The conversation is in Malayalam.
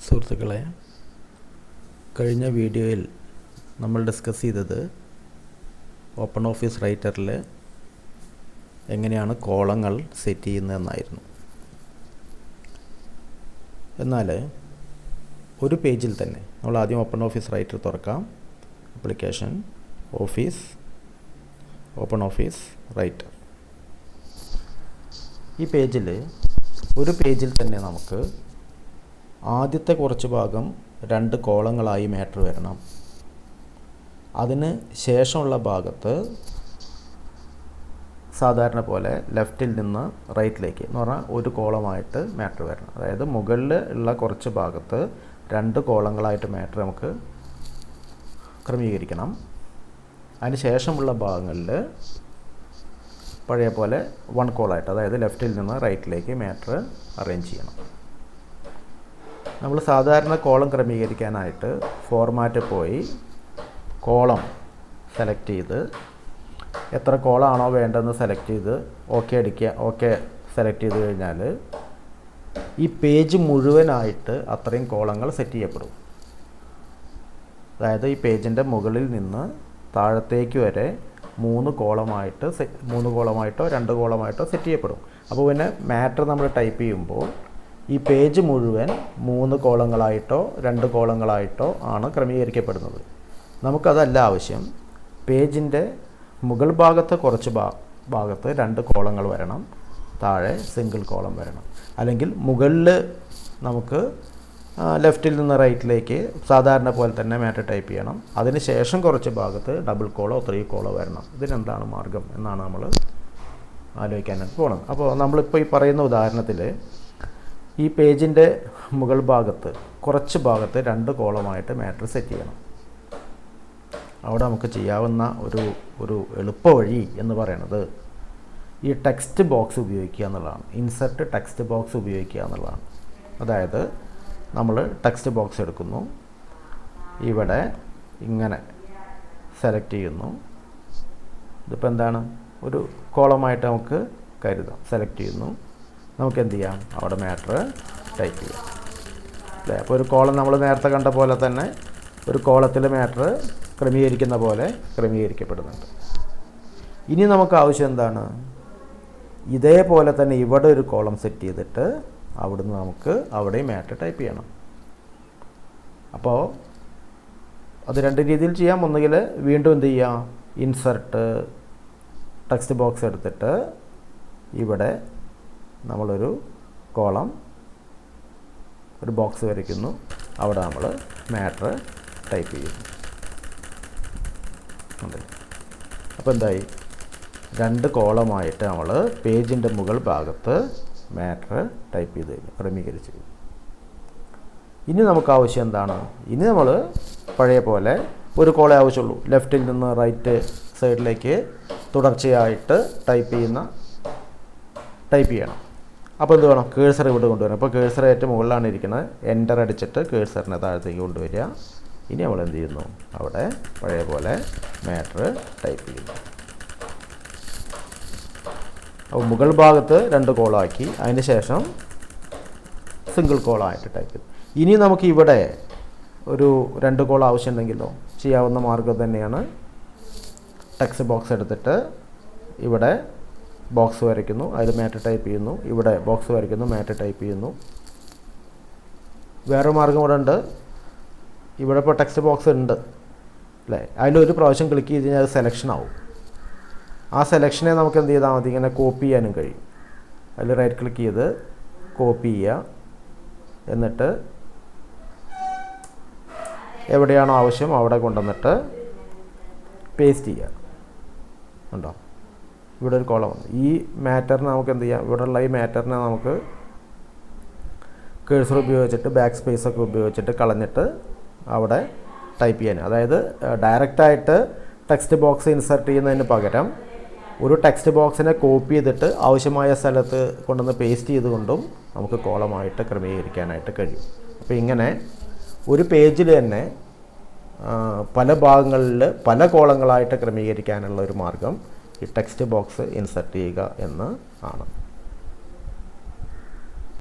സുഹൃത്തുക്കളെ, കഴിഞ്ഞ വീഡിയോയിൽ നമ്മൾ ഡിസ്കസ് ചെയ്തത് ഓപ്പൺ ഓഫീസ് റൈറ്ററിൽ എങ്ങനെയാണ് കോളങ്ങൾ സെറ്റ് ചെയ്യുന്നതെന്നായിരുന്നു. എന്നാൽ ഒരു പേജിൽ തന്നെ നമ്മൾ ആദ്യം ഓപ്പൺ ഓഫീസ് റൈറ്റർ തുറക്കാം. Application, office, open office writer. ഈ പേജിൽ ഒരു പേജിൽ തന്നെ നമുക്ക് ആദ്യത്തെ കുറച്ച് ഭാഗം 2 കോളങ്ങളായി മാറ്റർ വരണം. അതിന് ശേഷമുള്ള ഭാഗത്ത് സാധാരണ പോലെ ലെഫ്റ്റിൽ നിന്ന് റൈറ്റിലേക്ക് എന്ന് പറഞ്ഞാൽ ഒരു കോളമായിട്ട് മാറ്റർ വരണം. അതായത് മുകളിൽ ഉള്ള കുറച്ച് ഭാഗത്ത് 2 കോളങ്ങളായിട്ട് മാറ്റർ നമുക്ക് ക്രമീകരിക്കണം. അതിന് ശേഷമുള്ള ഭാഗങ്ങളിൽ പഴയ പോലെ 1 കോളായിട്ട്, അതായത് ലെഫ്റ്റിൽ നിന്ന് റൈറ്റിലേക്ക് മാറ്റർ അറേഞ്ച് ചെയ്യണം. നമ്മൾ സാധാരണ കോളം ക്രമീകരിക്കാനായിട്ട് ഫോർമാറ്റ് പോയി കോളം സെലക്ട് ചെയ്ത് എത്ര കോളാണോ വേണ്ടതെന്ന് സെലക്ട് ചെയ്ത് ഓക്കെ അടിക്കുക. ഓക്കെ സെലക്ട് ചെയ്ത് കഴിഞ്ഞാൽ ഈ പേജ് മുഴുവനായിട്ട് അത്രയും കോളങ്ങൾ സെറ്റ് ചെയ്യപ്പെടും. അതായത് ഈ പേജിൻ്റെ മുകളിൽ നിന്ന് താഴത്തേക്ക് വരെ 3 കോളമായിട്ടോ 2 കോളമായിട്ടോ സെറ്റ് ചെയ്യപ്പെടും. അപ്പോൾ പിന്നെ മാറ്റർ നമ്മൾ ടൈപ്പ് ചെയ്യുമ്പോൾ ഈ പേജ് മുഴുവൻ 3 കോളങ്ങളായിട്ടോ 2 കോളങ്ങളായിട്ടോ ആണ് ക്രമീകരിക്കപ്പെടുന്നത്. നമുക്കതല്ല ആവശ്യം. പേജിൻ്റെ മുകൾ ഭാഗത്ത് കുറച്ച് ഭാഗത്ത് 2 കോളങ്ങൾ വരണം, താഴെ സിംഗിൾ കോളം വരണം. അല്ലെങ്കിൽ മുകളിൽ നമുക്ക് ലെഫ്റ്റിൽ നിന്ന് റൈറ്റിലേക്ക് സാധാരണ പോലെ തന്നെ മാറ്റർ ടൈപ്പ് ചെയ്യണം. അതിന് ശേഷം കുറച്ച് ഭാഗത്ത് 2 കോളോ 3 കോളോ വരണം. ഇതിനെന്താണ് മാർഗം എന്നാണ് നമ്മൾ ആലോചിക്കാനായിട്ട് പോകണം. അപ്പോൾ നമ്മളിപ്പോൾ ഈ പറയുന്ന ഉദാഹരണത്തിൽ ഈ പേജിൻ്റെ മുകൾ ഭാഗത്ത് കുറച്ച് ഭാഗത്ത് 2 കോളമായിട്ട് മാറ്റർ സെറ്റ് ചെയ്യണം. അവിടെ നമുക്ക് ചെയ്യാവുന്ന ഒരു എളുപ്പ വഴി എന്ന് പറയുന്നത് ഈ ടെക്സ്റ്റ് ബോക്സ് ഉപയോഗിക്കുക എന്നുള്ളതാണ്. ഇൻസെർട്ട് ടെക്സ്റ്റ് ബോക്സ് ഉപയോഗിക്കുക എന്നുള്ളതാണ്. അതായത് നമ്മൾ ടെക്സ്റ്റ് ബോക്സ് എടുക്കുന്നു, ഇവിടെ ഇങ്ങനെ സെലക്ട് ചെയ്യുന്നു. ഇതിപ്പോൾ എന്താണ്, ഒരു കോളമായിട്ട് നമുക്ക് കരുതാം. സെലക്ട് ചെയ്യുന്നു, നമുക്ക് എന്ത് ചെയ്യാം, അവിടെ മാറ്റർ ടൈപ്പ് ചെയ്യാം അല്ലേ. അപ്പോൾ ഒരു കോളം നമ്മൾ നേരത്തെ കണ്ട പോലെ തന്നെ ഒരു കോളത്തിൽ മാറ്റർ ക്രമീകരിക്കുന്ന പോലെ ക്രമീകരിക്കപ്പെടുന്നുണ്ട്. ഇനി നമുക്ക് ആവശ്യം എന്താണ്, ഇതേപോലെ തന്നെ ഇവിടെ ഒരു കോളം സെറ്റ് ചെയ്തിട്ട് അവിടുന്ന് നമുക്ക് അവിടെയും മാറ്റർ ടൈപ്പ് ചെയ്യണം. അപ്പോൾ അത് 2 രീതിയിൽ ചെയ്യാം. ഒന്നുകിൽ വീണ്ടും എന്ത് ചെയ്യാം, ഇൻസെർട്ട് ടെക്സ്റ്റ് ബോക്സ് എടുത്തിട്ട് ഇവിടെ നമ്മളൊരു കോളം, ഒരു ബോക്സ് വരയ്ക്കുന്നു, അവിടെ നമ്മൾ മാറ്റർ ടൈപ്പ് ചെയ്യുന്നു. അപ്പോൾ എന്തായി, 2 കോളമായിട്ട് നമ്മൾ പേജിൻ്റെ മുകൾ ഭാഗത്ത് മാറ്റർ ടൈപ്പ് ചെയ്ത് കഴിഞ്ഞു, ക്രമീകരിച്ച് കഴിഞ്ഞു. ഇനി നമുക്ക് ആവശ്യം എന്താണ്, ഇനി നമ്മൾ പഴയ പോലെ ഒരു കോളേ ആവശ്യമുള്ളൂ. ലെഫ്റ്റിൽ നിന്ന് റൈറ്റ് സൈഡിലേക്ക് തുടർച്ചയായിട്ട് ടൈപ്പ് ചെയ്യണം. അപ്പോൾ എന്ത് വേണം, കേഴ്സർ ഇവിടെ കൊണ്ടുവരണം. അപ്പോൾ കേഴ്സർ ഏറ്റവും മുകളിലാണ് ഇരിക്കുന്നത്. എൻ്റർ അടിച്ചിട്ട് കേഴ്സറിനെ താഴത്തേക്ക് കൊണ്ടുവരിക. ഇനി നമ്മൾ എന്ത് ചെയ്യുന്നു, അവിടെ പഴയ പോലെ മാറ്റർ ടൈപ്പ് ചെയ്യുന്നു. അപ്പോൾ മുകൾ ഭാഗത്ത് 2 കോളാക്കി, അതിന് ശേഷം സിംഗിൾ കോളായിട്ട് ടൈപ്പ് ചെയ്തു. ഇനി നമുക്ക് ഇവിടെ ഒരു 2 കോൾ ആവശ്യമുണ്ടെങ്കിലോ ചെയ്യാവുന്ന മാർഗ്ഗം തന്നെയാണ്. ടെക്സ്റ്റ് ബോക്സ് എടുത്തിട്ട് ഇവിടെ ബോക്സ് വരയ്ക്കുന്നു, അതിൽ മാറ്റർ ടൈപ്പ് ചെയ്യുന്നു. ഇവിടെ ബോക്സ് വരയ്ക്കുന്നു, മാറ്റർ ടൈപ്പ് ചെയ്യുന്നു. വേറെ മാർഗ്ഗം ഇവിടെ ഉണ്ട്. ഇവിടെ ഇപ്പോൾ ടെക്സ്റ്റ് ബോക്സ് ഉണ്ട് അല്ലേ, അതിലൊരു പ്രാവശ്യം ക്ലിക്ക് ചെയ്ത് കഴിഞ്ഞാൽ അത് സെലക്ഷൻ ആവും. ആ സെലക്ഷനെ നമുക്ക് എന്ത് ചെയ്താൽ മതി, ഇങ്ങനെ കോപ്പി ചെയ്യാനും കഴിയും. അതിൽ റൈറ്റ് ക്ലിക്ക് ചെയ്ത് കോപ്പി ചെയ്യുക. എന്നിട്ട് എവിടെയാണോ ആവശ്യം അവിടെ കൊണ്ടുവന്നിട്ട് പേസ്റ്റ് ചെയ്യുക. ഉണ്ടോ, ഇവിടെ ഒരു കോളം വന്നു. ഈ മാറ്ററിനെ നമുക്ക് എന്ത് ചെയ്യാം, ഇവിടെയുള്ള ഈ മാറ്ററിനെ നമുക്ക് കേഴ്സർ ഉപയോഗിച്ചിട്ട് ബാക്ക് സ്പേസ് ഒക്കെ ഉപയോഗിച്ചിട്ട് കളഞ്ഞിട്ട് അവിടെ ടൈപ്പ് ചെയ്യാൻ. അതായത് ഡയറക്റ്റായിട്ട് ടെക്സ്റ്റ് ബോക്സ് ഇൻസെർട്ട് ചെയ്യുന്നതിന് പകരം ഒരു ടെക്സ്റ്റ് ബോക്സിനെ കോപ്പി ചെയ്തിട്ട് ആവശ്യമായ സ്ഥലത്ത് കൊണ്ടുവന്ന് പേസ്റ്റ് ചെയ്തുകൊണ്ടും നമുക്ക് കോളമായിട്ട് ക്രമീകരിക്കാനായിട്ട് കഴിയും. അപ്പോൾ ഇങ്ങനെ ഒരു പേജിൽ തന്നെ പല ഭാഗങ്ങളിൽ പല കോളങ്ങളായിട്ട് ക്രമീകരിക്കാനുള്ള ഒരു മാർഗം ഈ ടെക്സ്റ്റ് ബോക്സ് ഇൻസെർട്ട് ചെയ്യുക എന്ന് ആണ്.